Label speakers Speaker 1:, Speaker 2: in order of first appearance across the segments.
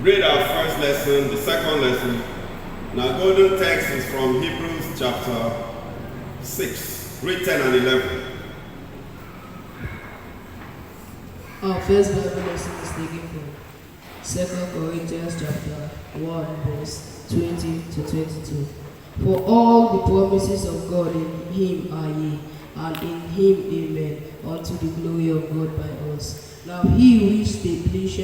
Speaker 1: read our first lesson, the second lesson. And our golden text is from Hebrews chapter 6. Read 10 and 11.
Speaker 2: Our first Bible lesson is taken from 2 Corinthians chapter 1 verse 20 to 22. For all the promises of God in him are yea, and in him amen, unto the glory of God by us. Now he which established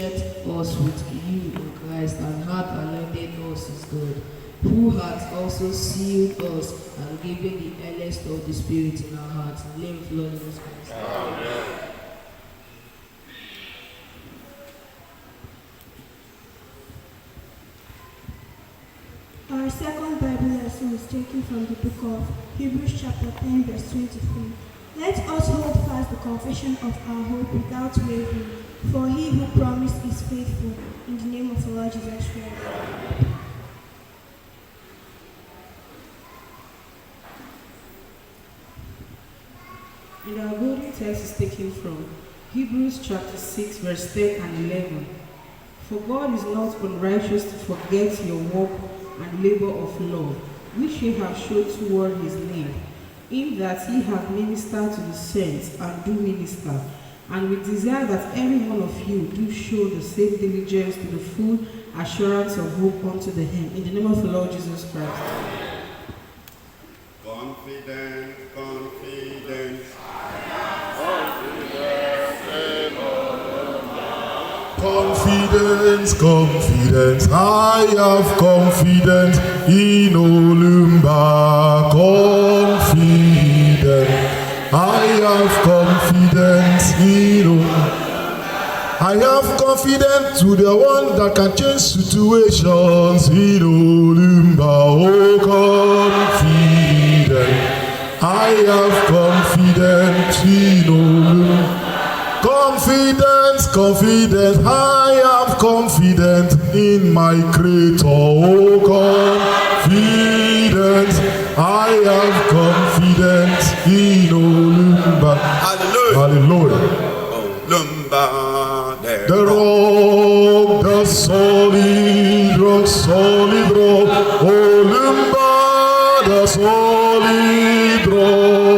Speaker 2: us with you in Christ and hath anointed us is God, who hath also sealed us and given the earnest of the Spirit in our hearts. Name of Lord Jesus Christ. Amen.
Speaker 3: Our second Bible lesson is taken from the book of Hebrews chapter 10 verse 23. Let us hold fast the confession of our hope without wavering, for he who promised is faithful. In the name of the Lord Jesus Christ.
Speaker 4: And our golden text is taken from Hebrews chapter 6 verse 10 and 11. For God is not unrighteous to forget your work and labor of love, which ye have showed toward his name, in that ye have ministered to the saints and do minister. And we desire that every one of you do show the same diligence to the full assurance of hope unto the end. In the name of the Lord Jesus Christ.
Speaker 1: Confident, confident.
Speaker 5: Confidence, confidence, I have confidence in Olumba. Confidence, I have confidence in Olumba. I have confidence to the one that can change situations in Olumba. Oh, confidence, I have confidence in Olumba. Confidence, confidence, I have confidence in my Creator. Oh, confidence, I have confidence in Olumba.
Speaker 1: Hallelujah.
Speaker 5: Hallelujah.
Speaker 1: Olumba,
Speaker 5: The rock, the solid rock, solid rock. Olumba, the solid rock.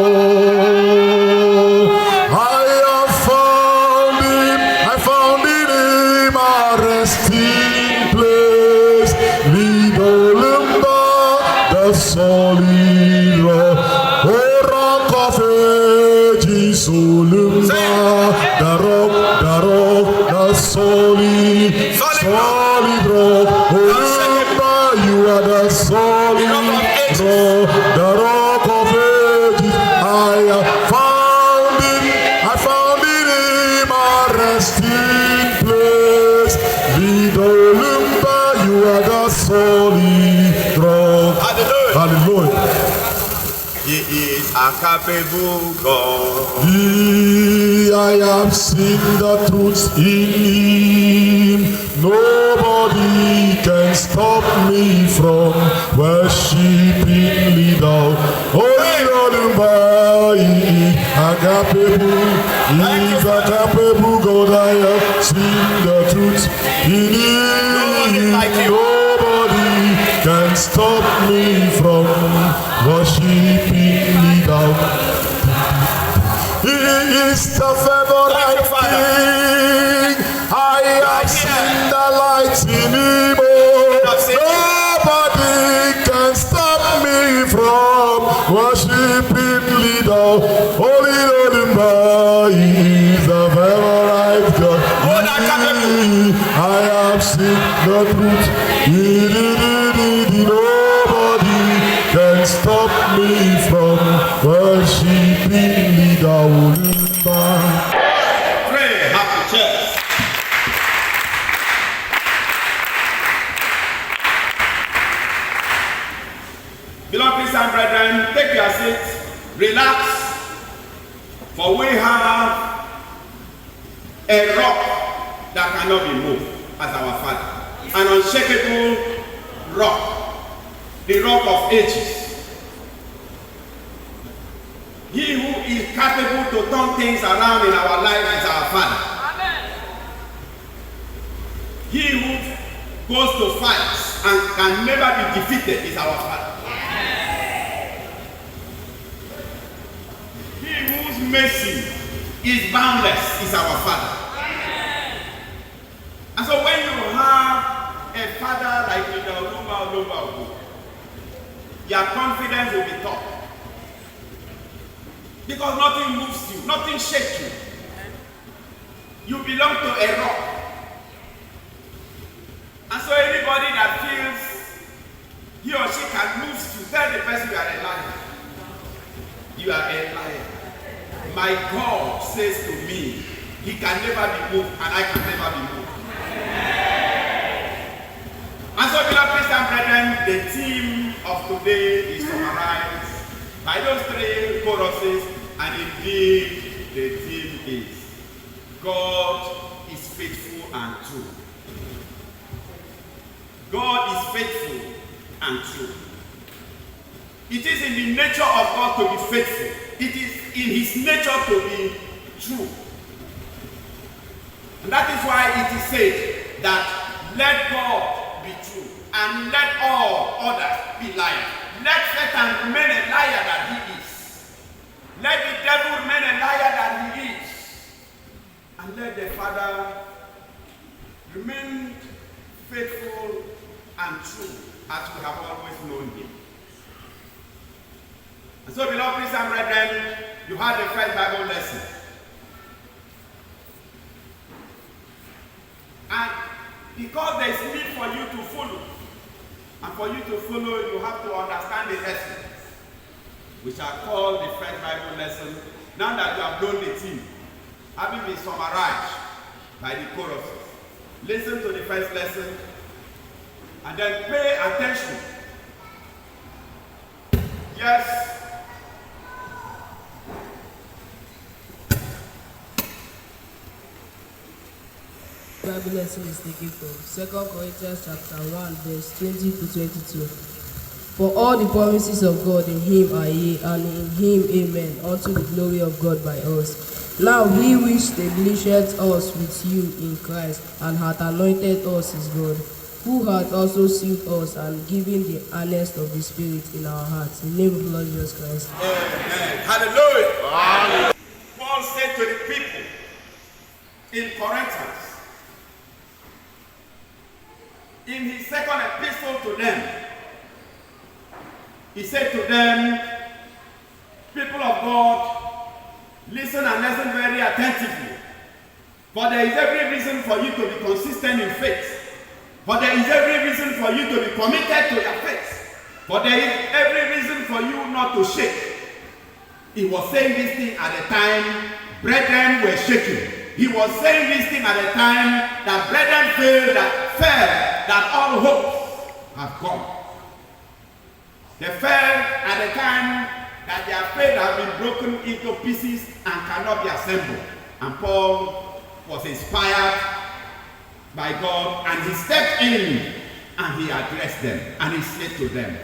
Speaker 5: Solid rock, oh rock of ages, Olumba, the solid rock, Olumba, you are the solid rock, the rock of ages. I found it in my resting place. Lead Olumba, you are the solid rock. Hallelujah.
Speaker 1: He is a capable God.
Speaker 5: I have seen the truth in him. Nobody can stop me from worshiping me down. Oh, he is a capable God. I have seen the truth in him. Nobody can stop me from worshiping me down. He is the favorite king. I have seen the light in him. Nobody can stop me from worshiping me down. Holy Olumba, he is the favorite God. I have seen the truth. Nobody can stop me from worshiping me down.
Speaker 1: Pray, happy church. Beloved sisters and brethren, take your seats, relax, for we have a rock that cannot be moved as our Father, an unshakable rock, the rock of ages. He who is capable to turn things around in our life is our Father. Amen. He who goes to fight and can never be defeated is our Father. He whose mercy is boundless is our Father. And so when you have a father like Olumba, your confidence will be top. Because nothing moves you, nothing shakes you. You belong to a rock. And so anybody that feels he or she can move you, tell the person you are a liar. You are a liar. My God says to me, he can never be moved and I can never be moved. And so, beloved Christian brethren, the theme of today is summarized by those three choruses, and indeed the theme is God is faithful and true. God is faithful and true. It is in the nature of God to be faithful. It is in his nature to be true. And that is why it is said that let God be true and let all others be liars. Let Satan remain a liar that he is. Let the devil remain a liar that he is. And let the Father remain faithful and true as we have always known him. And so, beloved Christian brethren, you had the first Bible lesson. And because there is need for you to follow, and for you to follow, you have to understand the lesson. We shall call the first Bible lesson, now that you have known the theme, having been summarized by the choruses. Listen to the first lesson, and then pay attention. Yes.
Speaker 2: Bible lesson is taken from 2 Corinthians chapter 1, verse 20 to 22. For all the promises of God in him are yea, and in him amen, unto the glory of God by us. Now he which established us with you in Christ, and hath anointed us is God, who hath also sealed us and given the earnest of the Spirit in our hearts. In the name of the Lord Jesus Christ.
Speaker 1: Amen. Hallelujah. Hallelujah. Paul said to the people in Corinthians, in his second epistle to them, he said to them, people of God, listen and listen very attentively. For there is every reason for you to be consistent in faith. For there is every reason for you to be committed to your faith. For there is every reason for you not to shake. He was saying this thing at the time brethren were shaking. He was saying this thing at the time that brethren felt that all hope have gone. They felt at the time that their faith had been broken into pieces and cannot be assembled. And Paul was inspired by God, and he stepped in and he addressed them and he said to them.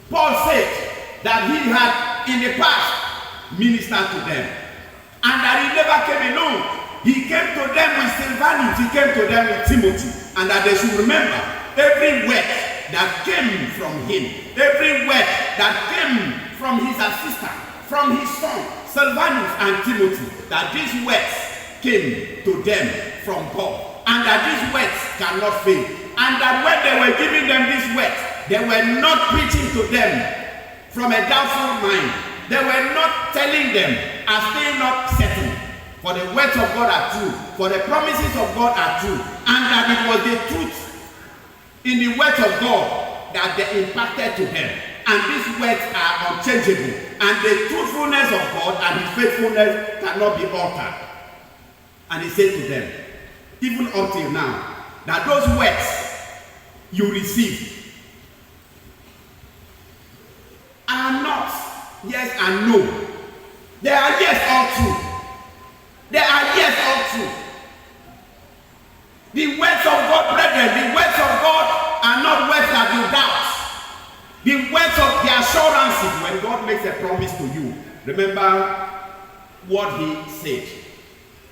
Speaker 1: Paul said that he had in the past ministered to them, and that he never came alone. He came to them with Silvanus, he came to them with Timothy, and that they should remember every word that came from him, every word that came from his assistant, from his son, Silvanus and Timothy, that these words came to them from God, and that these words cannot fail, and that when they were giving them these words, they were not preaching to them from a doubtful mind. They were not telling them as they not certain. For the words of God are true, for the promises of God are true, and that it was the truth in the words of God that they impacted to them. And these words are unchangeable, and the truthfulness of God and his faithfulness cannot be altered. And he said to them, even until now, that those words you received are not yes and no. They are yes all true. They are yes all true. The words of God, brethren, the words of God are not words that you doubt. The words of the assurances, when God makes a promise to you, remember what he said.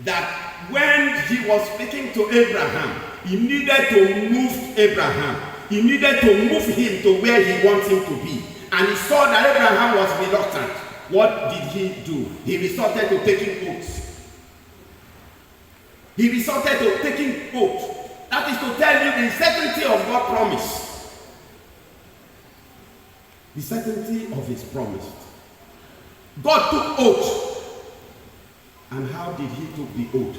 Speaker 1: That when he was speaking to Abraham, He needed to move Abraham. He needed to move him to where he wants him to be. And he saw that Abraham was reluctant. What did he do? He resorted to taking oaths. He resorted to taking oaths. That is to tell you the certainty of God's promise. The certainty of his promise. God took oath. And how did he take the oath?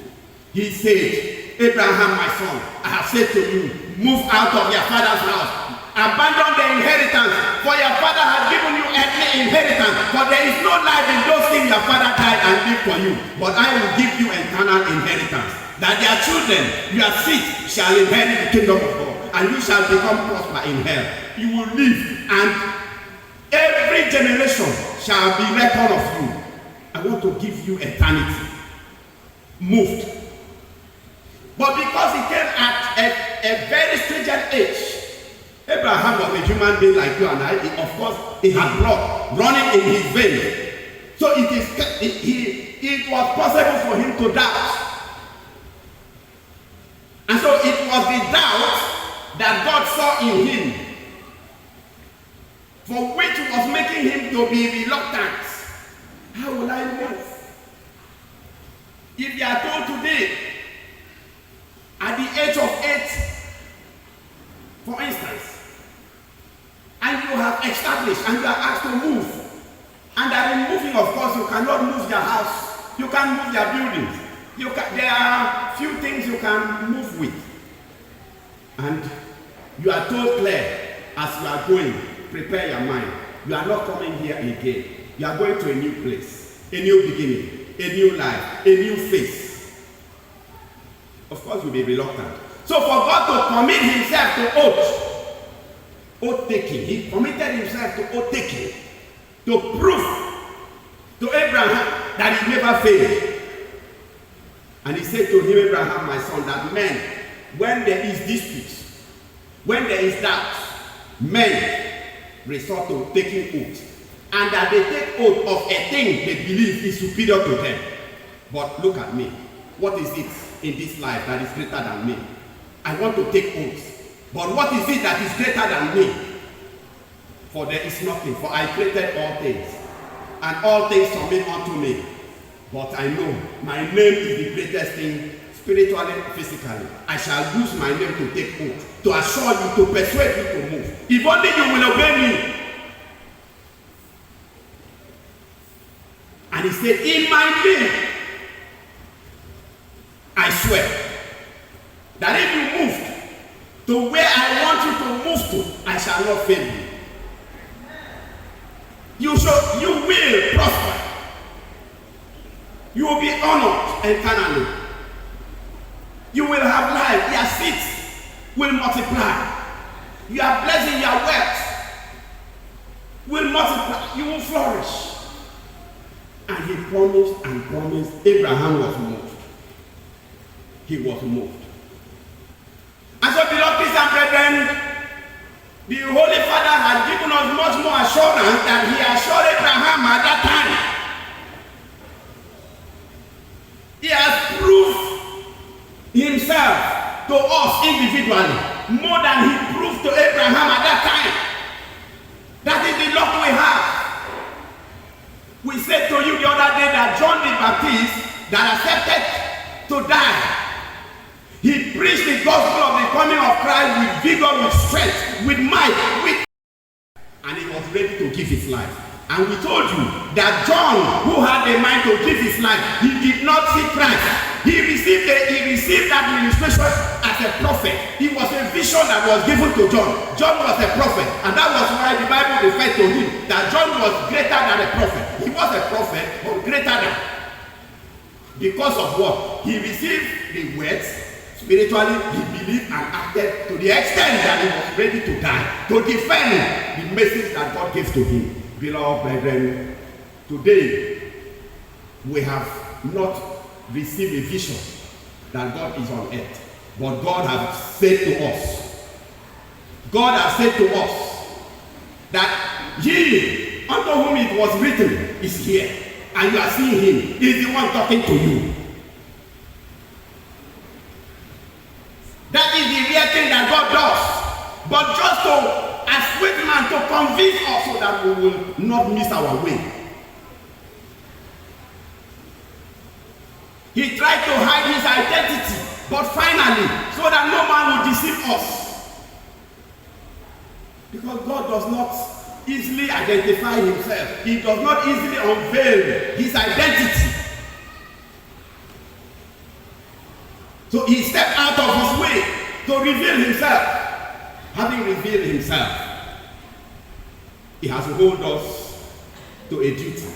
Speaker 1: He said, Abraham, my son, I have said to you, move out of your father's house. Abandon the inheritance, for your father has given you earthly inheritance. For there is no life in those things your father died and lived for you. But I will give you eternal inheritance, that their children, your seed, shall inherit the kingdom of God, and you shall become prosper in hell. You will live, and every generation shall be reckoned of you. I want to give you eternity. Moved. But because he came at a very stringent age, Abraham was a human being like you and I. Of course, he had blood running in his veins. So it was possible for him to doubt. And so it was the doubt that God saw in him, for which was making him to be reluctant. How will I move? If you are told today, at the age of 8, for instance, and you have established and you are asked to move, and that in moving, of course, you cannot move your house, you can't move your buildings, there are few things you can move with, and you are told clear as you are going, prepare your mind, you are not coming here again, you are going to a new place, a new beginning, a new life, a new face. Of course, you'll be reluctant. So for God to commit himself to oath taking, he committed himself to oath taking, to prove to Abraham that he never failed. And he said to him, Abraham, my son, that men, when there is dispute, when there is doubt, men resort to taking oath. And that they take oath of a thing they believe is superior to them. But look at me. What is it in this life that is greater than me? I want to take oaths. But what is it that is greater than me? For there is nothing. For I created all things. And all things submit unto me. But I know my name is the greatest thing, spiritually, physically. I shall use my name to take oath, to assure you, to persuade you to move. If only you will obey me. And he said, in my name, I swear that if you move to where I want you to move to, I shall not fail you. You will prosper. You will be honored eternally. You will have life. Your seeds will multiply. Your blessing, your wealth will multiply. You will flourish. And he promised and promised. Abraham was moved. He was moved. And so, beloved and brethren, the Holy Father has given us much more assurance than he assured Abraham at that time. He has proved himself to us individually more than he proved to Abraham at that time. That is the luck we have. We said to you the other day that John the Baptist that accepted to die, he preached the gospel of the coming of Christ with vigor, with strength, with might, and he was ready to give his life. And we told you that John, who had a mind to give his life, he did not see Christ. He received that ministration as a prophet. It was a vision that was given to John. John was a prophet, and that was why the Bible referred to him that John was greater than a prophet. He was a prophet, but greater than. Because of what? He received the words spiritually, he believed and acted to the extent that he was ready to die to defend the message that God gave to him. Beloved brethren, today we have not received a vision that God is on earth, but God has said to us, God has said to us that he unto whom it was written is here, and you are seeing him. He is the one talking to you. That is that we will not miss our way. He tried to hide his identity, but finally, so that no man will deceive us. Because God does not easily identify himself. He does not easily unveil his identity. So he stepped out of his way to reveal himself. Having revealed himself, he has called us to a duty.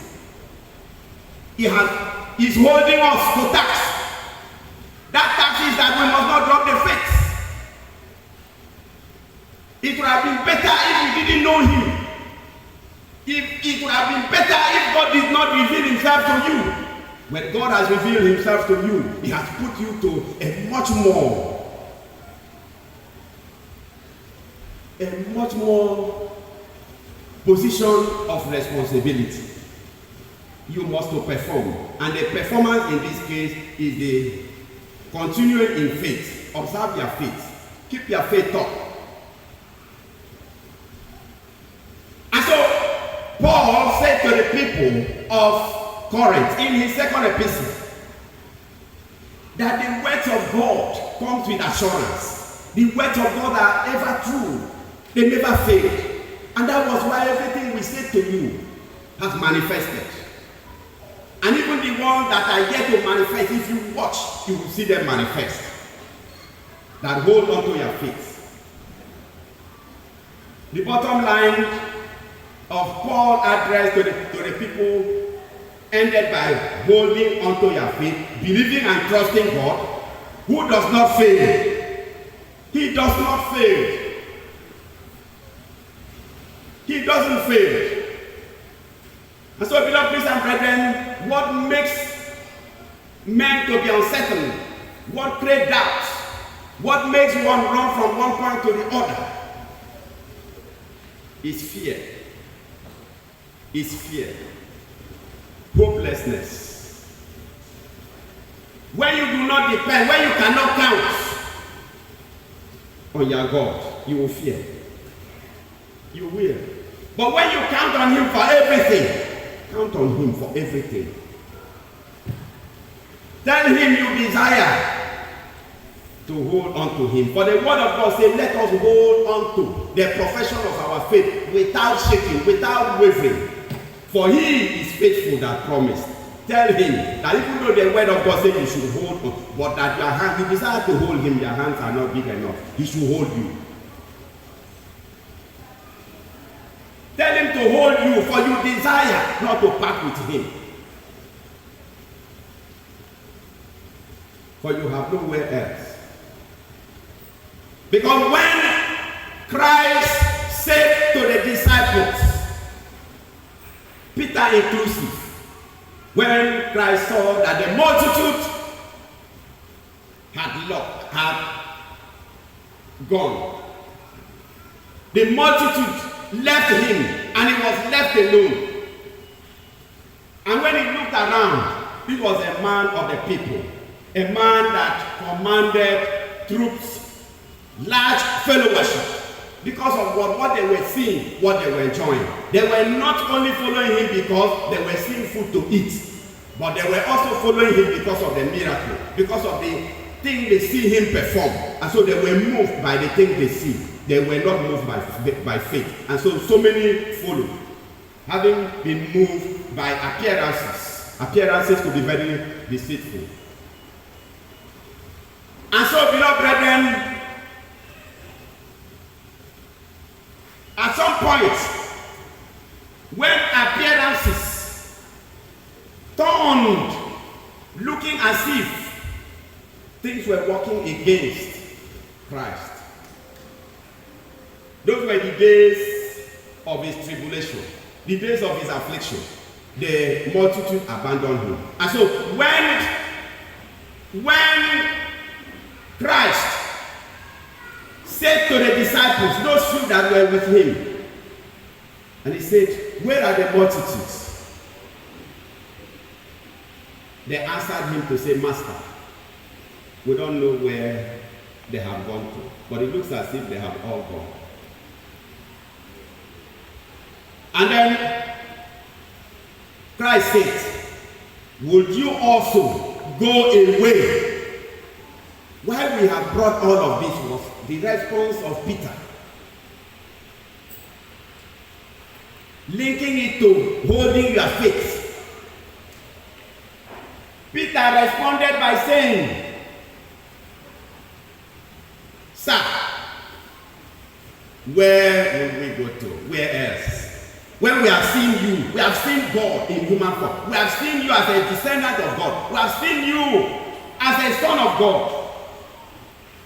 Speaker 1: He's holding us to tax. That tax is that we must not drop the faith. It would have been better if we didn't know him. It would have been better if God did not reveal himself to you. When God has revealed himself to you, he has put you to a much more position of responsibility. You must to perform, and the performance in this case is the continuing in faith. Observe your faith, keep your faith up. And so Paul said to the people of Corinth in his second epistle that the words of God comes with assurance. The words of God are ever true. They never fail. And that was why everything we said to you has manifested. And even the ones that are yet to manifest, if you watch, you will see them manifest. That hold on to your faith. The bottom line of Paul's address to the people ended by holding on to your faith, believing and trusting God, who does not fail. He does not fail. He doesn't fail. And so, beloved Christians and brethren, what makes men to be unsettled, what creates doubt, what makes one run from one point to the other, is fear. Is fear. Hopelessness. When you do not depend, when you cannot count on your God, you will fear. You will. But when you count on him for everything, count on him for everything. Tell him you desire to hold on to him. For the word of God says, let us hold on to the profession of our faith without shaking, without wavering. For he is faithful that promised. Tell him that even though the word of God says you should hold on, but that your hand, you desire to hold him, your hands are not big enough. He should hold you. Tell him to hold you, for you desire not to part with him. For you have nowhere else. Because when Christ said to the disciples, Peter inclusive, when Christ saw that the multitude had gone, the multitude left him and he was left alone. And when he looked around, this was a man of the people, a man that commanded troops, large fellowship, because of what they were seeing, what they were enjoying. They were not only following him because they were seeing food to eat, but they were also following him because of the miracle, because of the thing they see him perform. And so they were moved by the thing they see. They were not moved by faith. And so many followed, having been moved by appearances. Appearances could be very deceitful. And so, beloved brethren, at some point, when appearances turned, looking as if things were working against Christ, those were the days of his tribulation, the days of his affliction. The multitude abandoned him. And so when Christ said to the disciples, those few that were with him, and he said, where are the multitudes? They answered him to say, Master, we don't know where they have gone to, but it looks as if they have all gone. And then Christ said, would you also go away? Why we have brought all of this was the response of Peter. Linking it to holding your faith. Peter responded by saying, Sir, where will we go to? Where else? When we have seen you, we have seen God in human form. We have seen you as a descendant of God. We have seen you as a son of God.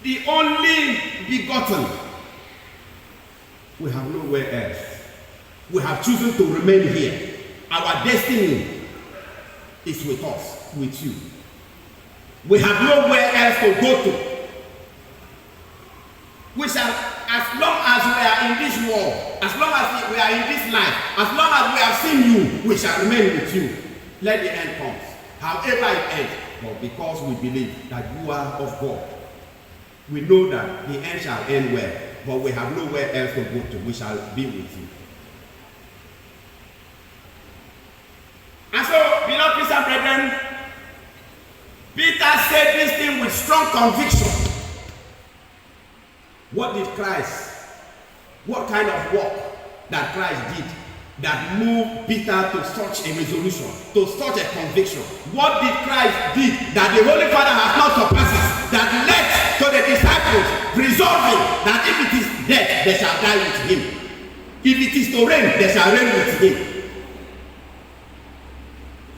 Speaker 1: The only begotten. We have nowhere else. We have chosen to remain here. Our destiny is with us, with you. We have nowhere else to go to. We shall, as long as we are in this world, as long as we are in this life, as long as we have seen you, we shall remain with you. Let the end come. However it ends, but because we believe that you are of God, we know that the end shall end well, but we have nowhere else to go to. We shall be with you. And so, beloved Christian brethren, Peter said this thing with strong conviction. What did Christ, what kind of work that Christ did that moved Peter to such a resolution, to such a conviction? What did Christ did that the Holy Father has not surpassed, that led to the disciples resolving that if it is death, they shall die with him. If it is to reign, they shall reign with him.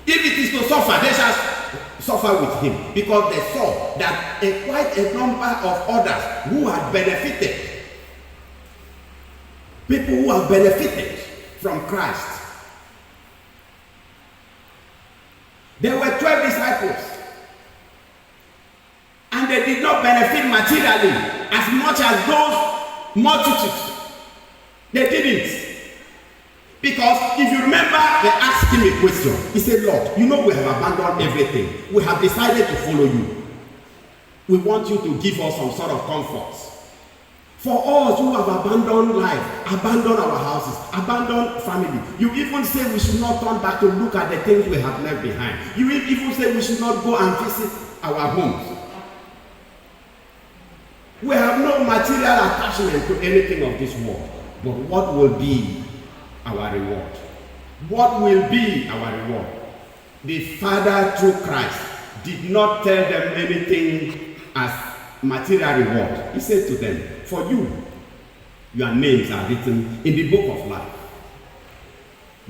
Speaker 1: If it is to suffer, they shall suffer with him, because they saw that quite a number of others who had benefited, people who have benefited from Christ. There were 12 disciples, and they did not benefit materially as much as those multitudes. They didn't. Because if you remember, they asked him a question. He said, Lord, you know we have abandoned everything. We have decided to follow you. We want you to give us some sort of comfort. For us who have abandoned life, abandoned our houses, abandoned family, you even say we should not turn back to look at the things we have left behind. You even say we should not go and visit our homes. We have no material attachment to anything of this world. But what will be our reward? What will be our reward? The Father through Christ did not tell them anything as material reward. He said to them, for you, your names are written in the book of life.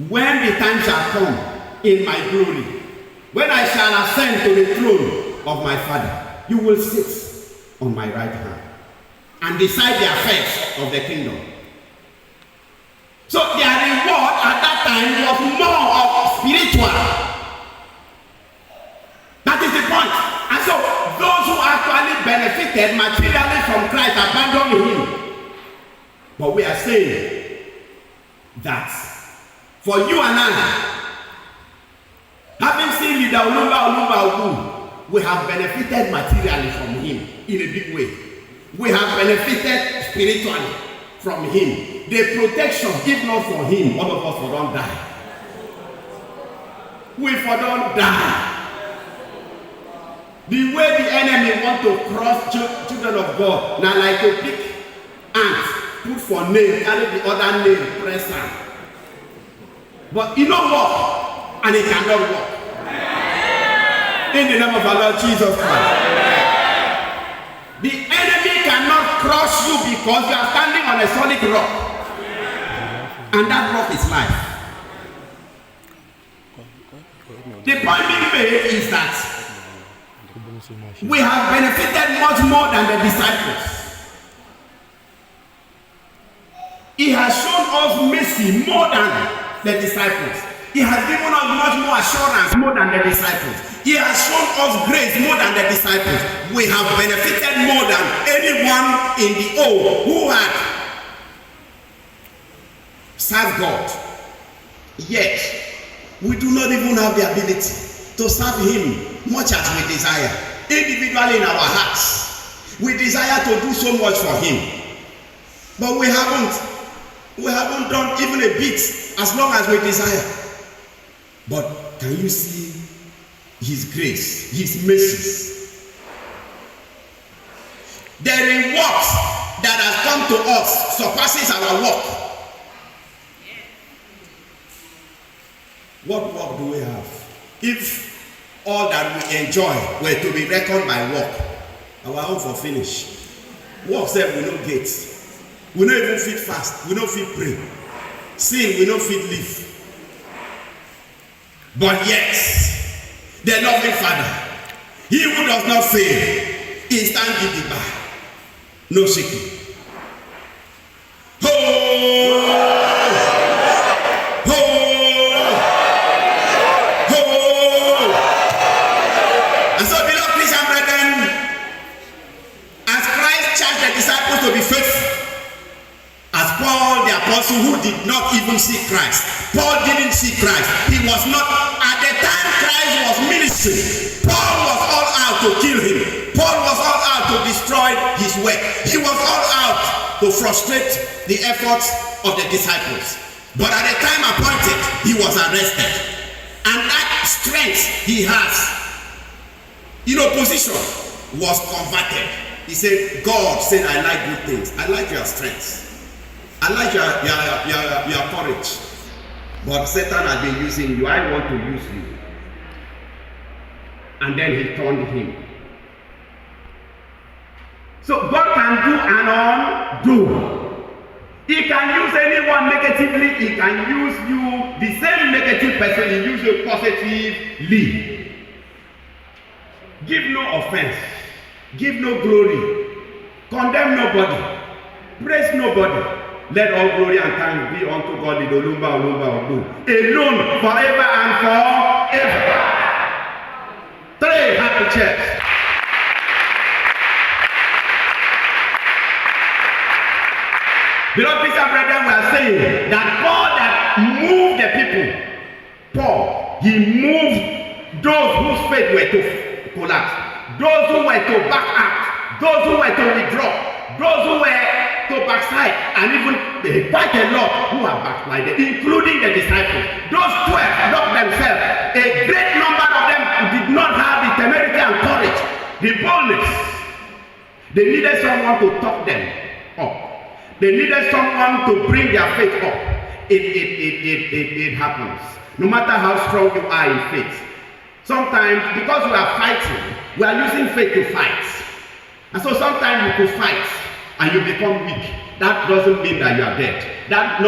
Speaker 1: When the time shall come in my glory, when I shall ascend to the throne of my Father, you will sit on my right hand and decide the affairs of the kingdom. So their reward at that time was more of spiritual. That is the point. And so those who actually benefited materially from Christ abandoned him. But we are saying that for you and I, having seen Leader Olumba, we have benefited materially from him in a big way. We have benefited spiritually from him. The protection, if not for him, all of us will not die. We for don't die. The way the enemy want to cross children of God, now like a pick ant, put for nail, carry the other nail, press am. But it don't work, and it cannot work. In the name of our Lord Jesus Christ. The enemy cannot crush you because you are standing on a solid rock. And that rock is life. The point being made is that we have benefited much more than the disciples. He has shown us mercy more than the disciples. He has given us much more assurance more than the disciples. He has shown us grace more than the disciples. We have benefited more than anyone in the old who had served God. Yet, we do not even have the ability to serve him much as we desire. Individually in our hearts, we desire to do so much for him. But we haven't. We haven't done even a bit as long as we desire. But can you see His grace, His mercies? The reward that has come to us surpasses our work. What work do we have? If all that we enjoy were to be reckoned by work, our own for finish. Work self we no get. We no even fit fast. We no fit pray. Sin we no fit live. But yes, the loving Father, He who does not fail, He stand gidigba, no shaking. Who did not even see Christ. Paul didn't see Christ. He was not, at the time Christ was ministering, Paul was all out to kill him. Paul was all out to destroy his work. He was all out to frustrate the efforts of the disciples. But at the time appointed, he was arrested. And that strength he has in opposition was converted. He said, God said, I like good things. I like your strength. I like your courage. But Satan has been using you. I want to use you. And then he turned him. So God can do and undo. He can use anyone negatively. He can use you, the same negative person, he use you positively. Give no offense. Give no glory. Condemn nobody. Praise nobody. Let all glory and thanks be unto God in Olumba Odu, alone forever and forever. 3 happy chairs. Beloved Peter and brethren, we are saying that God that moved the people, Paul, he moved those whose faith were to collapse, those who were to back out, those who were to withdraw, those who were to backslide, and even quite a lot who are backslided, including the disciples. Those 12 locked themselves. A great number of them did not have the temerity and courage, the boldness. They needed someone to talk them up. They needed someone to bring their faith up. It happens. No matter how strong you are in faith. Sometimes, because we are fighting, we are using faith to fight. And so sometimes you could fight and you become weak. That doesn't mean that you are dead. That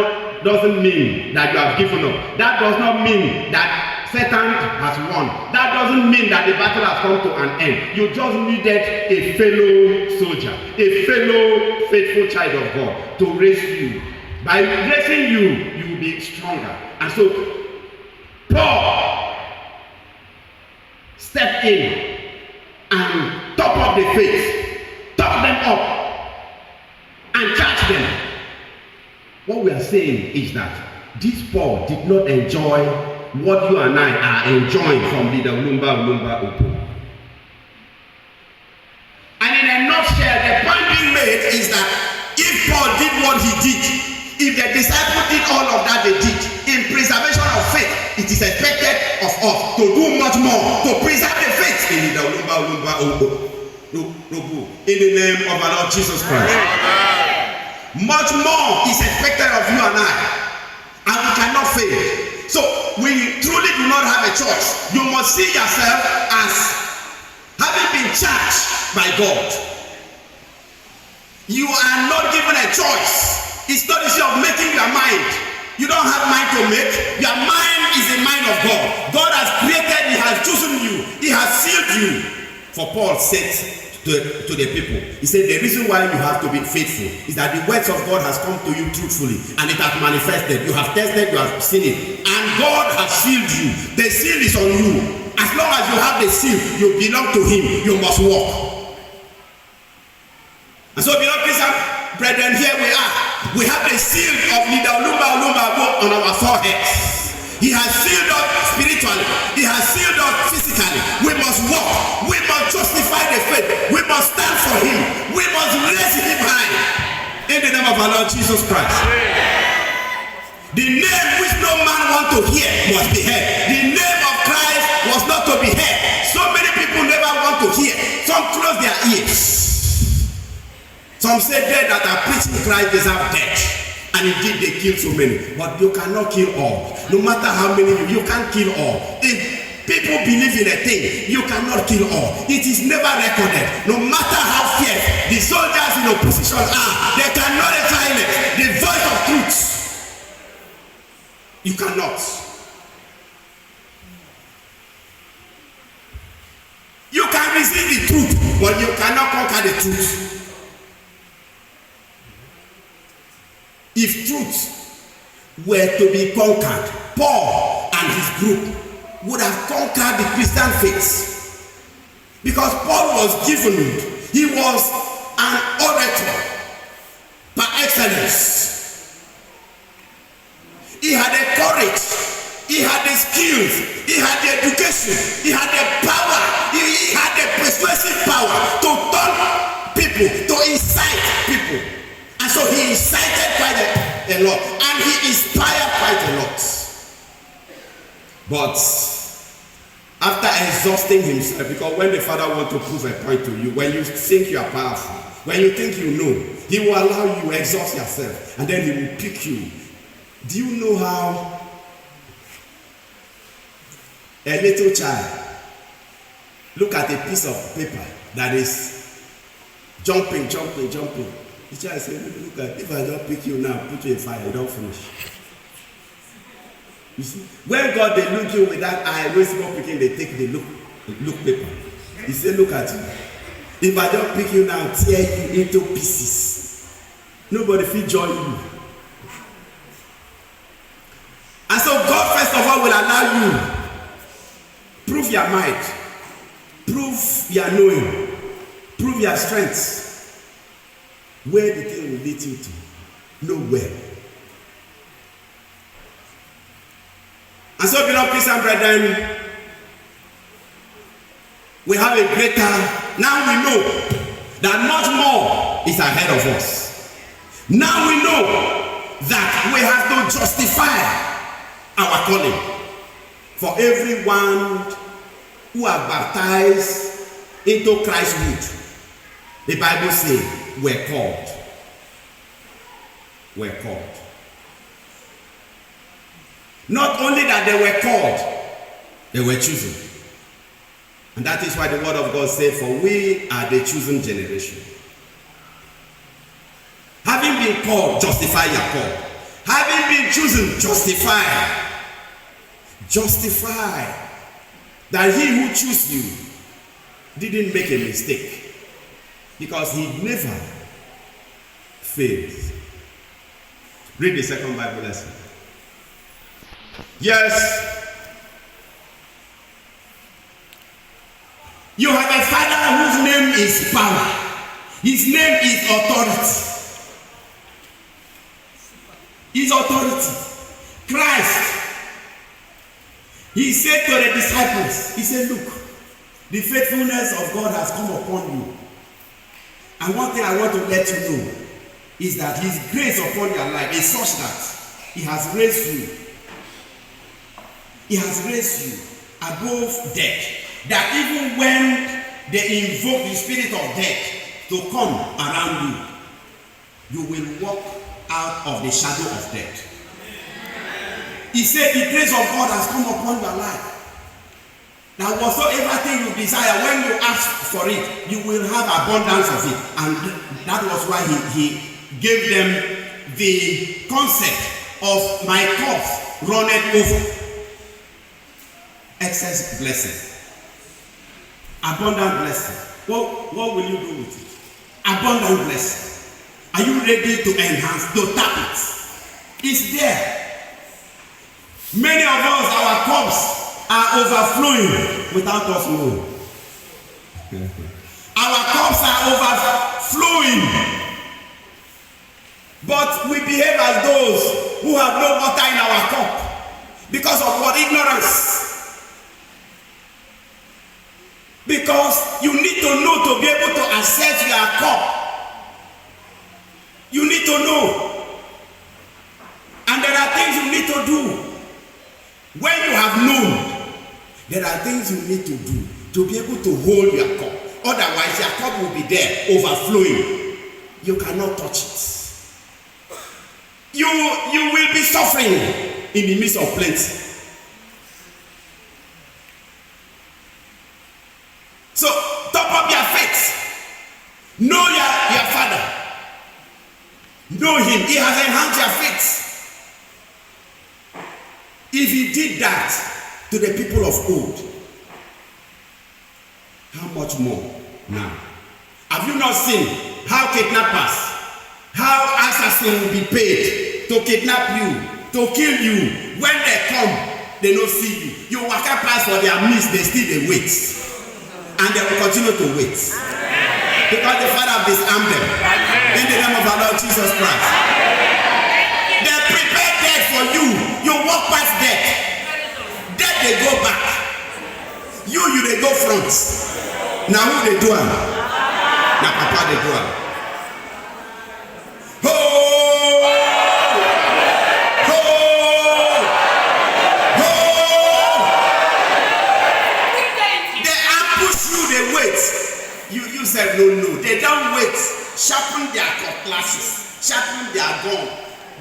Speaker 1: doesn't mean that you have given up. That does not mean that Satan has won. That doesn't mean that the battle has come to an end. You just needed a fellow soldier, a fellow faithful child of God to raise you. By raising you, you will be stronger. And so Paul stepped in and top up the faith, top them up, and charge them. What we are saying is that this Paul did not enjoy what you and I are enjoying from the Olumba Odu. And in a nutshell, the point being made is that if Paul did what he did, if the disciples did all of that they did, in preservation of faith, it is expected of us to do much more to preserve the faith in the Olumba Odu. In the name of our Lord Jesus Christ. Much more is expected of you and I, and we cannot fail. So we truly do not have a choice. You must see yourself as having been charged by God. You are not given a choice. It's not issue of making your mind. You don't have mind to make. Your mind is the mind of God. God has created, He has chosen you, He has sealed you. For Paul said to the people, he said the reason why you have to be faithful is that the words of God has come to you truthfully and it has manifested. You have tested, you have seen it, and God has sealed you. The seal is on you. As long as you have the seal, you belong to Him. You must walk. And so, beloved brethren, here we are. We have the seal of Leader Olumba on our foreheads. He has sealed us spiritually. He has sealed us physically. We must walk. We must justify the faith. We must stand for Him. We must raise Him high. In the name of our Lord Jesus Christ. The name which no man want to hear must be heard. The name of Christ was not to be heard. So many people never want to hear. Some close their ears. Some say they that are preaching Christ deserve death. And indeed they kill so many. But you cannot kill all. No matter how many you can't kill all. If people believe in a thing, you cannot kill all. It is never recorded. No matter how fierce the soldiers in opposition are, they cannot silence the voice of truth. You cannot. You can resist the truth, but you cannot conquer the truth. If truth were to be conquered, Paul and his group would have conquered the Christian faith. Because Paul was given, he was an orator par excellence. He had the courage, he had the skills, he had the education, he had the power, he had the persuasive power to turn people, to incite people. And so he incited quite a lot, and he inspired quite a lot. But after exhausting himself, because when the Father wants to prove a point to you, when you think you are powerful, when you think you know, he will allow you to exhaust yourself, and then he will pick you. Do you know how a little child look at a piece of paper that is jumping? The child says, look at, if I don't pick you now, put you in fire, you don't finish. You see, when God they look you with that eye, when small picking, they take the look paper. He said, look at you. If I don't pick you now, tear you into pieces. Nobody will join you. And so God first of all will allow you prove your might, prove your knowing, prove your strength. Where the thing will lead you to? Nowhere. And so, beloved Christian brethren, we have a greater, now we know that much more is ahead of us. Now we know that we have to justify our calling. For everyone who are baptized into Christhood, the Bible says, we're called. We're called. Not only that they were called, they were chosen. And that is why the word of God said, for we are the chosen generation. Having been called, justify your call. Having been chosen, justify. Justify that he who chose you didn't make a mistake. Because he never fails. Read the second Bible lesson. Yes. You have a Father whose name is power. His name is authority. His authority. Christ. He said to the disciples, he said, look, the faithfulness of God has come upon you. And one thing I want to let you know is that his grace upon your life is such that he has raised you. He has raised you above death. That even when they invoke the spirit of death to come around you, you will walk out of the shadow of death. He said the grace of God has come upon your life. Now whatsoever thing you desire, when you ask for it, you will have abundance of it. And that was why he gave them the concept of my cup runneth over. Excess blessing. Abundant blessing. What will you do with it? Abundant blessing. Are you ready to enhance, to tap it? It's there. Many of us, our cups are overflowing without us knowing. Our cups are overflowing. But we behave as those who have no water in our cup. Because of what? Ignorance. Because you need to know to be able to access your cup. You need to know. And there are things you need There are things you need to do to be able to hold your cup. Otherwise, your cup will be there overflowing. You cannot touch it. You will be suffering in the midst of plenty. So, top up your faith. Know your Father. Know Him. He has enhanced your faith. If He did that to the people of old, how much more now? Have you not seen how kidnappers, how assassins will be paid to kidnap you, to kill you? When they come, they don't see you. You walk up past for their midst, they still they wait. And they will continue to wait. Because the Father has disarmed them. In the name of our Lord Jesus Christ. They prepare death for you. You walk past death. Death they go back. You they go front. Now who they do am? Now Papa they do am. They ambush you, they wait. You said no. They don't wait. Sharpen their cutlasses, sharpen their gun.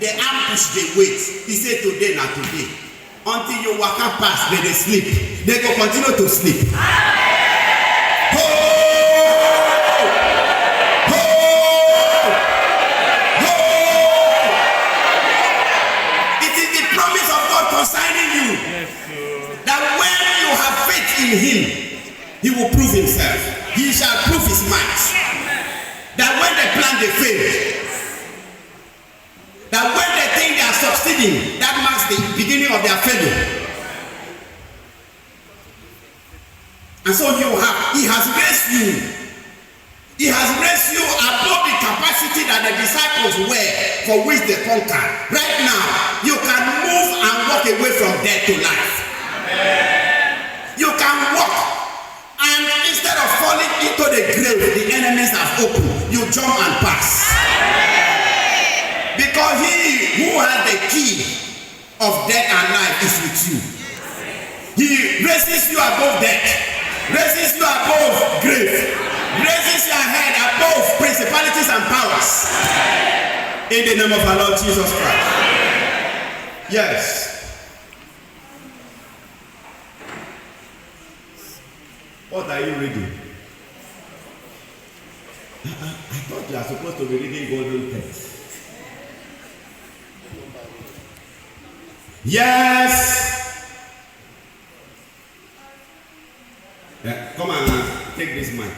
Speaker 1: They ambush, they wait. He said today, not today. Until you walk up past, they sleep. They go continue to sleep. It is the promise of God concerning you. That when you have faith in Him, He will prove Himself. He shall prove His might. That when they plan, they fail. That when they think they are succeeding, that marks the beginning of their failure. And so He has raised you. He has raised you above the capacity that the disciples were, for which they conquered. Right now, you can move and walk away from death to life. You can walk, and instead of falling into the grave the enemies have opened, you jump and pass. Because He who has the key of death and life is with you. He raises you above death, raises you above grave, raises your head above principalities and powers. In the name of our Lord Jesus Christ. Yes. What are you reading? I thought you are supposed to be reading golden text. Yes. Yeah, come on, take this mic.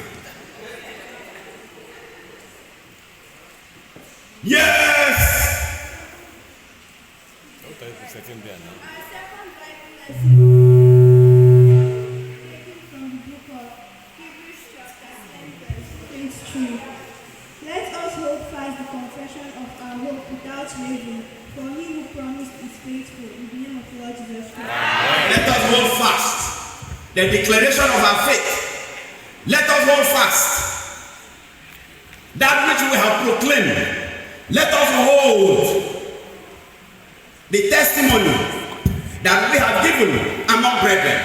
Speaker 1: Yes.
Speaker 3: From the book of Hebrews chapter 10 verse 23. Let us hold fast the confession of our hope without wavering, for He who promised is faithful. In the name of the Lord Jesus Christ.
Speaker 1: Let us hold fast the declaration of our faith. Let us hold fast that which we have proclaimed. Let us hold the testimony that we have given among brethren.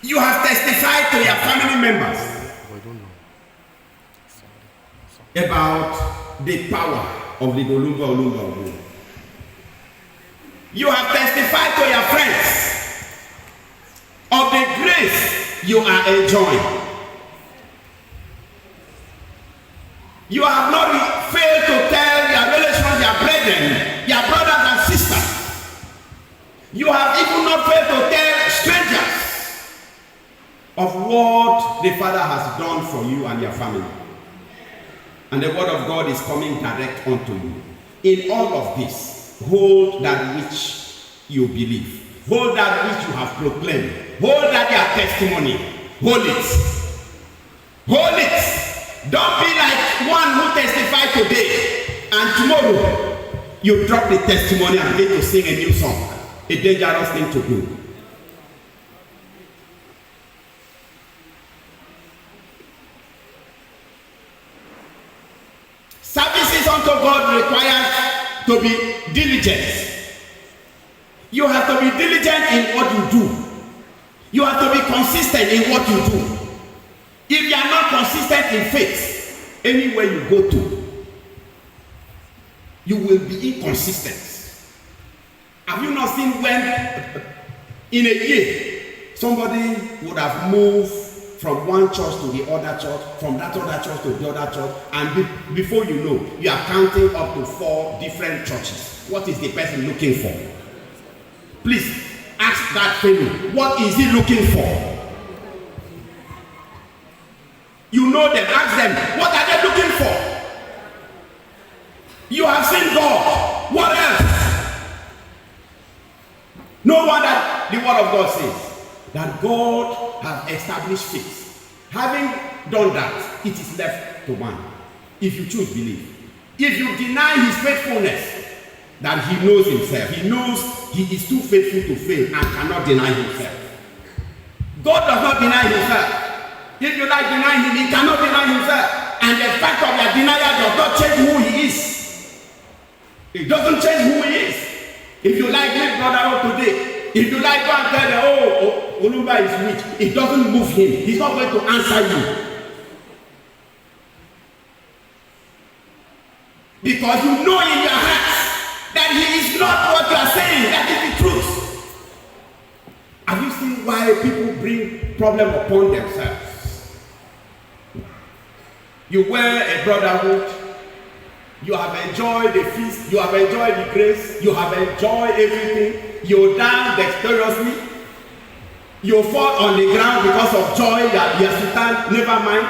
Speaker 1: You have testified to your family members about the power of the Olumba. You have testified to your friends of the grace you are enjoying. You have not failed to tell your relations, your brethren, your brothers and sisters. You have even not failed to tell strangers of what the Father has done for you and your family. And the word of God is coming direct unto you. In all of this, hold that which you believe. Hold that which you have proclaimed. Hold that your testimony. Hold it. Hold it. Don't be like one who testified today and tomorrow you drop the testimony and begin to sing a new song. A dangerous thing to do. Services unto God requires to be diligent. You have to be diligent in what you do. You have to be consistent in what you do. If you are not consistent in faith, anywhere you go to, you will be inconsistent. Have you not seen when in a year somebody would have moved from one church to the other church, from that other church to the other church, and before you know, you are counting up to 4 different churches. What is the person looking for? Please ask that fellow, what is he looking for? You know them, ask them, what are they looking for? You have seen God, what else? No wonder the word of God says that God has established faith. Having done that, it is left to man. If you choose believe. If you deny his faithfulness, that he knows himself. He knows he is too faithful to fail and cannot deny himself. God does not deny himself. If you like denying him, he cannot deny himself. And the fact of your denial does not change who he is. It doesn't change who he is. If you like leave brother up today, if you like go and tell them, oh, Olumba is rich, it doesn't move him. He's not going to answer you. Because you know in your heart that he is not what you are saying. That is the truth. Have you seen why people bring problem upon themselves? You wear a brotherhood. You have enjoyed the feast. You have enjoyed the grace. You have enjoyed everything. You dance dexterously. You fall on the ground because of joy. You stand, never mind.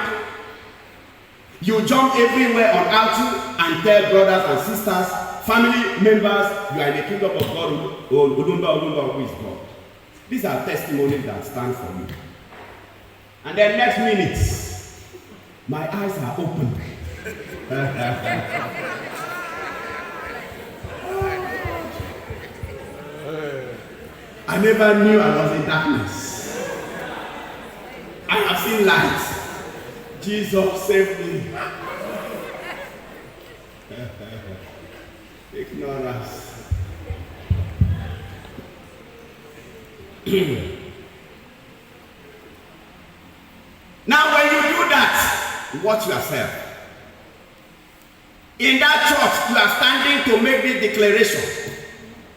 Speaker 1: You jump everywhere on altar and tell brothers and sisters, family members, you are in the kingdom of God, Olumba, who is God. These are testimonies that stand for you. And then next minute, my eyes are open. I never knew I was in darkness. I have seen light. Jesus save me. Ignorance. Now when you do that, watch yourself. In that church, you are standing to make this declaration.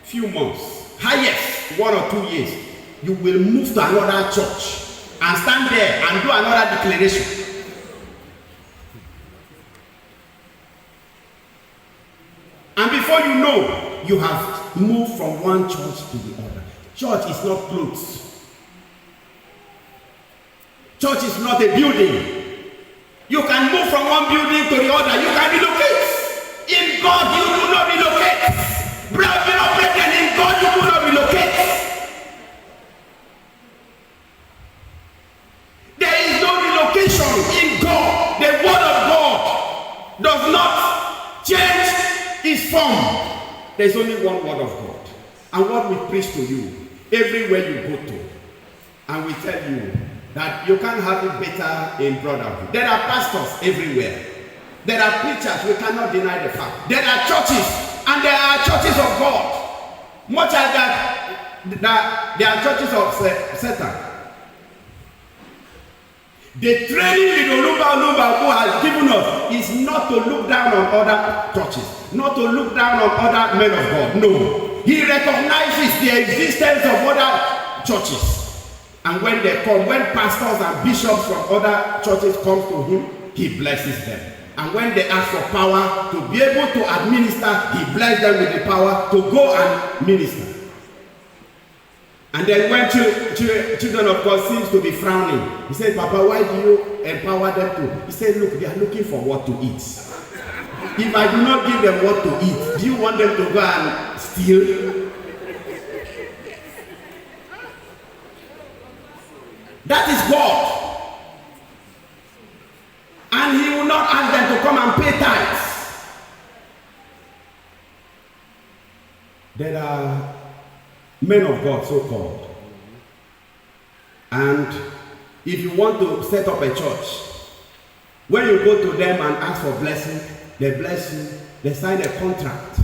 Speaker 1: Few months, highest 1 or 2 years, you will move to another church and stand there and do another declaration. And before you know, you have moved from one church to the other. Church is not clothes. Church is not a building. You can move from one building to the other. You can relocate. In God, you do not relocate. Brethren, in God, you do not relocate. There is no relocation in God. The word of God does not change its form. There is only one word of God. And what we preach to you, everywhere you go to, and we tell you that you can't have it better in brotherhood. There are pastors everywhere. There are preachers, we cannot deny the fact. There are churches, and there are churches of God. Much as that there are churches of Satan. The training with Olumba who has given us is not to look down on other churches, not to look down on other men of God. No. He recognizes the existence of other churches. And when they come, when pastors and bishops from other churches come to him, he blesses them. And when they ask for power to be able to administer, he blesses them with the power to go and minister. And then when children of God seems to be frowning, he said, Papa, why do you empower them to? He said, look, they are looking for what to eat. If I do not give them what to eat, do you want them to go and steal? That is God. And he will not ask them to come and pay tithes. There are men of God, so called. And if you want to set up a church, when you go to them and ask for blessing, they bless you, they sign a contract.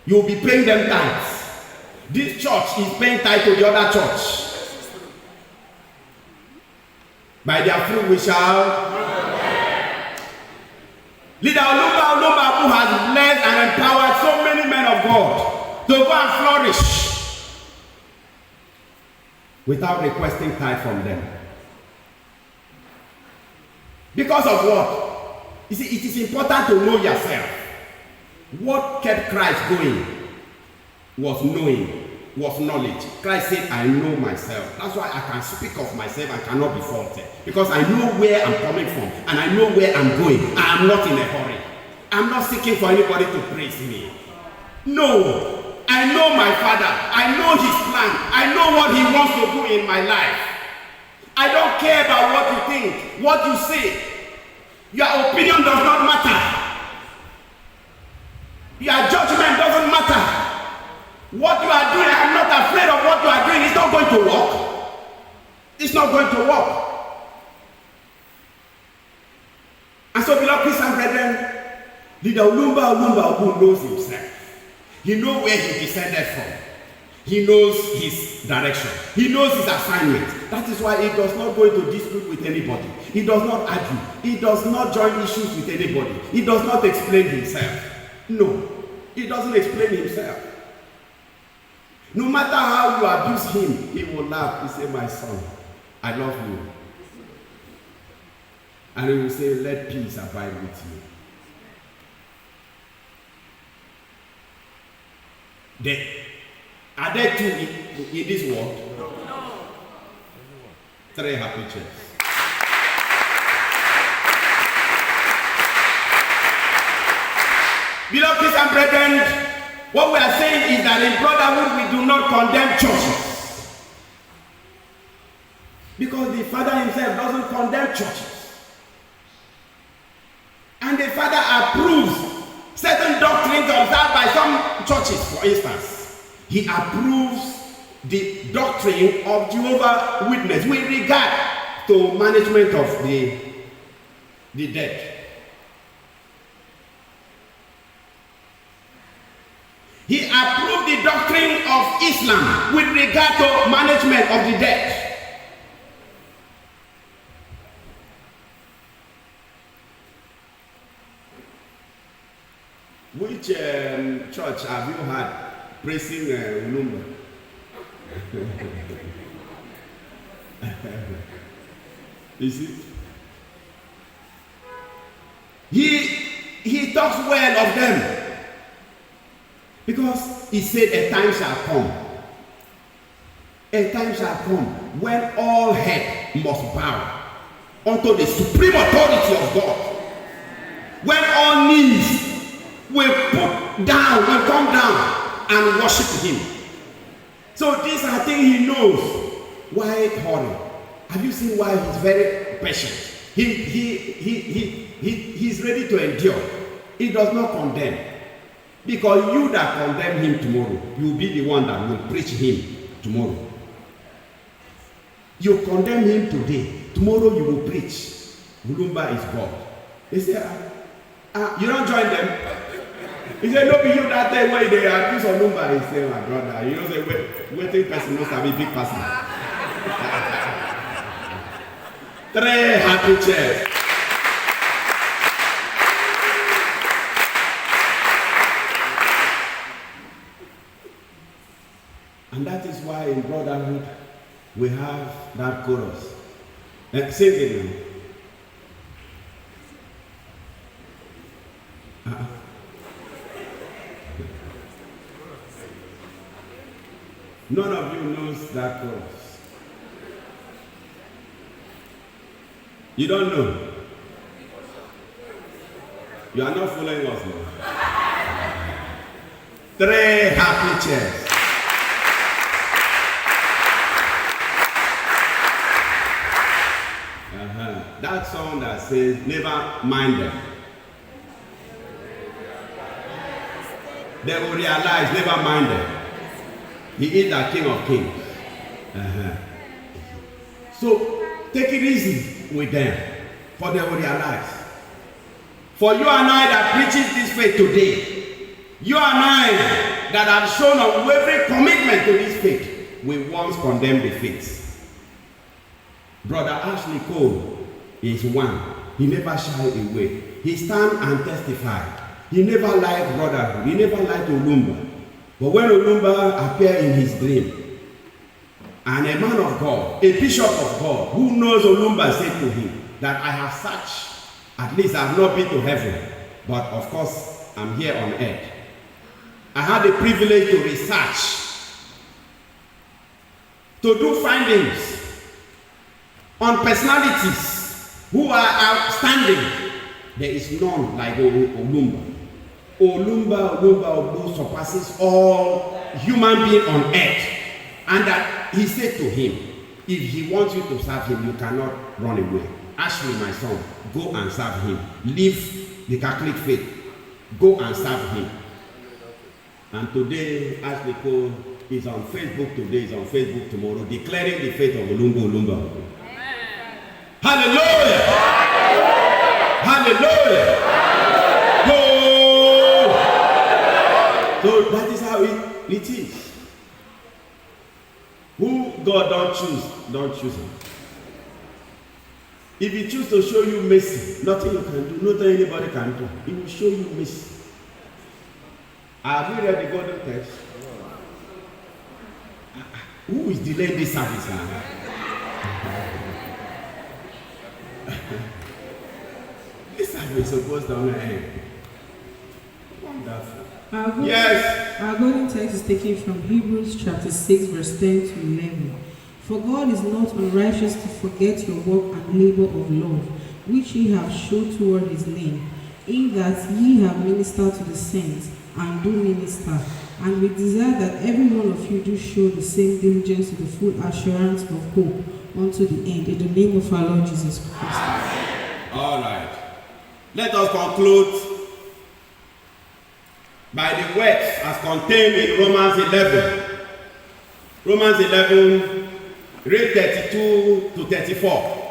Speaker 1: You'll be paying them tithes. This church is paying tithe to the other church. By their fruit we shall. Leader Olumba who has blessed and empowered so many men of God to go and flourish without requesting tithe from them. Because of what? You see, it is important to know yourself. What kept Christ going was knowing, was knowledge. Christ said, I know myself. That's why I can speak of myself and cannot be faulted. Because I know where I'm coming from and I know where I'm going. I am not in a hurry. I'm not seeking for anybody to praise me. No. I know my Father. I know his plan. I know what he wants to do in my life. I don't care about what you think, what you say. Your opinion does not matter. Your judgment doesn't matter. What you are doing, I'm not afraid of what you are doing. It's not going to work. It's not going to work. And so, beloved Christian brethren, Leader Olumba who knows himself. He knows where he descended from. He knows his direction. He knows his assignment. That is why he does not go into dispute with anybody. He does not argue. He does not join issues with anybody. He does not explain himself. No, he doesn't explain himself. No matter how you abuse him, he will laugh. He say, my son, I love you. And he will say, let peace abide with you. Are there two in this world? No. 3 happy chairs. Beloved Christian brethren, what we are saying is that in brotherhood we do not condemn churches. Because the Father himself doesn't condemn churches. And the Father approves certain doctrines observed by some churches, for instance. He approves the doctrine of Jehovah's Witness with regard to management of the dead. He approved the doctrine of Islam with regard to management of the dead. Which church have you had praising Olumba? You see? He talks well of them. Because he said a time shall come. A time shall come when all head must bow unto the supreme authority of God. When all knees will come down and worship him. So these are things he knows. Why hurry? Have you seen why he's very patient? He's ready to endure. He does not condemn. Because you that condemn him tomorrow, you will be the one that will preach him tomorrow. You condemn him today, tomorrow you will preach. Olumba is God. They say, you don't join them. He said, no, be you that day when they abuse Olumba. He said, my brother, you know, say, waiting person must have a big person. 3 happy chairs. And that is why in brotherhood we have that chorus. Sing it now. None of you knows that chorus. You don't know. You are not following us now. 3 happy chairs. That song that says, never mind them. They will realize, never mind them. He is the King of Kings. So, take it easy with them, for they will realize. For you and I that preaches this faith today, you and I that have shown unwavering commitment to this faith, we once condemned the faith. Brother Ashley Cole is one. He never shy away. He stand and testify. He never liked brotherhood. He never liked Olumba. But when Olumba appeared in his dream, and a man of God, a bishop of God, who knows Olumba, said to him that I have searched, at least I have not been to heaven, but of course I'm here on earth. I had the privilege to research, to do findings on personalities who are outstanding. There is none like Olumba. Olumba surpasses all human beings on earth. And that he said to him, if he wants you to serve him, you cannot run away. Ashley, my son, go and serve him. Leave the Catholic faith. Go and serve him. And today, Ashley Cole is on Facebook. Today is on Facebook. Tomorrow, declaring the faith of Olumba. Hallelujah! Hallelujah! Oh! So that is how it is. Who God don't choose him. If he chooses to show you mercy, nothing you can do, nothing anybody can do. He will show you mercy. Have you read the golden text? Who is delaying this service now? This service is supposed to end. Wonderful. Yes.
Speaker 4: Our golden text is taken from Hebrews chapter 6, verse 10 to 11. For God is not unrighteous to forget your work and labor of love, which ye have showed toward his name, in that ye have ministered to the saints, and do minister. And we desire that every one of you do show the same diligence to the full assurance of hope unto the end, in the name of our Lord Jesus Christ.
Speaker 1: All right. Let us conclude by the words as contained in Romans 11. Romans 11, read 32 to 34.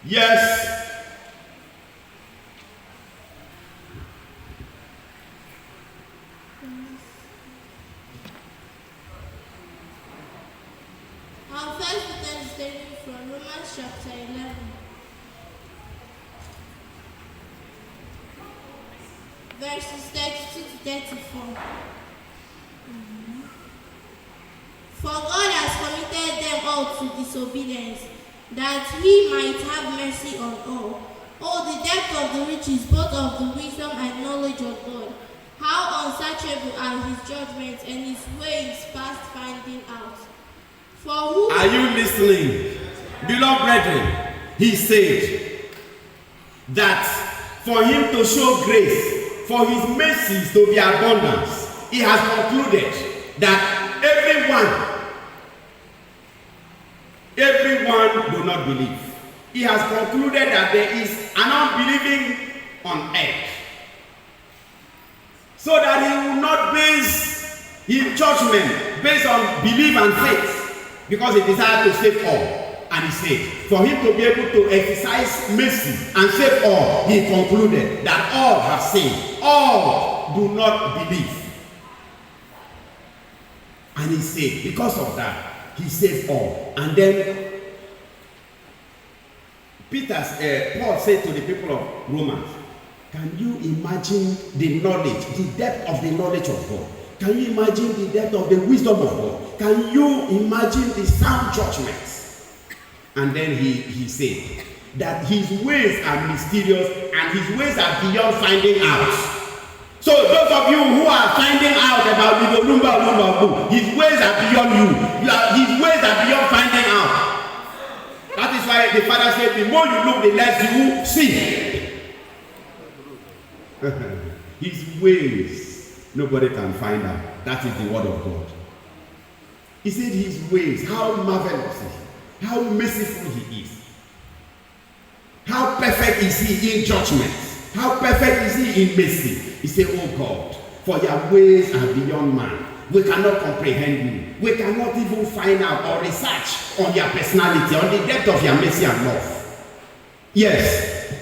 Speaker 1: Yes.
Speaker 3: Our first text is taken from Romans chapter 11. Verses 32 to 34. For God has committed them all to disobedience, that he might have mercy on all. Oh, the depth of the riches, both of the wisdom and knowledge of God. How unsearchable are his judgments, and his ways past finding out. For who
Speaker 1: are you listening? Beloved brethren, he said that for him to show grace, for his mercies to be abundance, he has concluded that everyone do not believe. He has concluded that there is an unbelieving on earth, so that he will not base his judgment based on belief and faith, because he desired to save all. And he said, for him to be able to exercise mercy and save all, he concluded that all have sinned, all do not believe. And he said, because of that, he saved all. And then Paul said to the people of Romans, can you imagine the knowledge, the depth of the knowledge of God? Can you imagine the depth of the wisdom of God? Can you imagine the sound judgments? And then he said that his ways are mysterious and his ways are beyond finding out. So those of you who are finding out about the Olumba, his ways are beyond you. His ways are beyond finding out. That is why the Father said, the more you look, the less you see. His ways, nobody can find out. That is the word of God. He said his ways, how marvelous is he, how merciful he is. How perfect is he in judgment. How perfect is he in mercy. He said, oh God, for your ways are beyond man. We cannot comprehend you. We cannot even find out or research on your personality, on the depth of your mercy and love. Yes.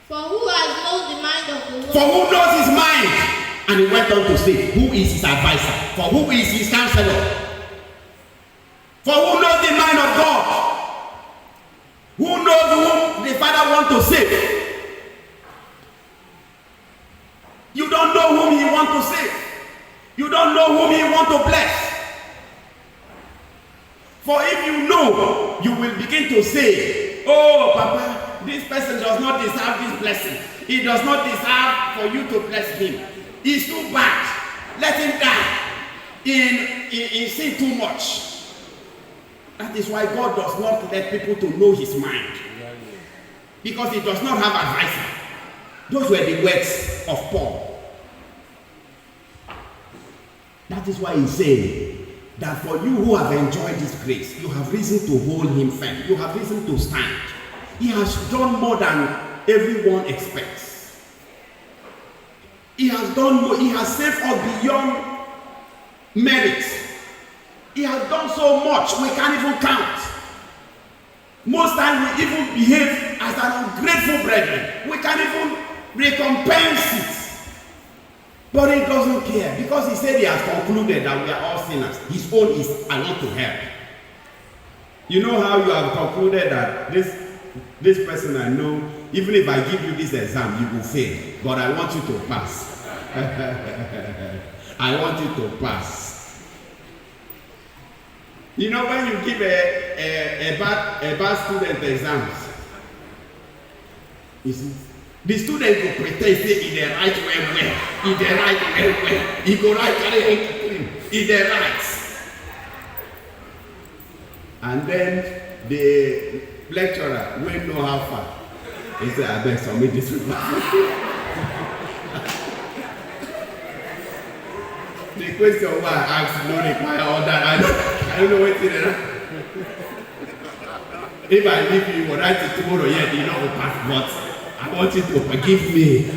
Speaker 3: For who has known the mind of the Lord?
Speaker 1: For who knows his mind? And he went on to say, who is his advisor? For who is his counselor? For who knows the mind of God? Who knows whom the Father wants to save? You don't know whom he wants to save. You don't know whom he wants to bless. For if you know, you will begin to say, oh, Papa, this person does not deserve this blessing. He does not deserve for you to bless him. He's too bad. Let him die in sin too much. That is why God does not let people to know his mind. Because he does not have advisor. Those were the words of Paul. That is why he said that for you who have enjoyed this grace, you have reason to hold him firm. You have reason to stand. He has done more than everyone expects. He has done more. He has saved us beyond merit. He has done so much we can't even count. Most times we even behave as an ungrateful brethren. We can't even recompense it. But he doesn't care because he said he has concluded that we are all sinners. His own is, I want to help. You know how you have concluded that this person I know, even if I give you this exam, you will fail. But I want you to pass. I want you to pass. You know when you give a bad student exams, you see, the student will pretend say he dey write well, he dey write well, he go write carry hand clean, he dey write. And then the lecturer wey know how far, he say abeg submit this report. The question wey I ask no require all that. I don't know wetin dey write. If I leave you, you go write it tomorrow, yet you no go pass, but I want you to forgive me.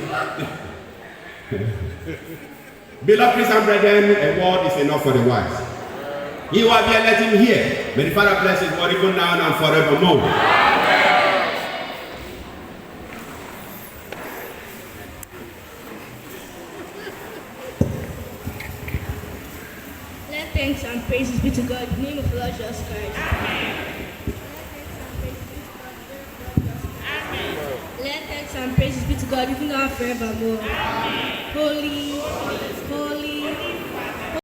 Speaker 1: Beloved Christian brethren, a word is enough for the wise. He who have ear, let him hear. May the Father bless his word even now and forevermore.
Speaker 6: Let thanks and praises be to God in the name of the Lord Jesus Christ. Let thanks and praises be to God even now and forevermore. Holy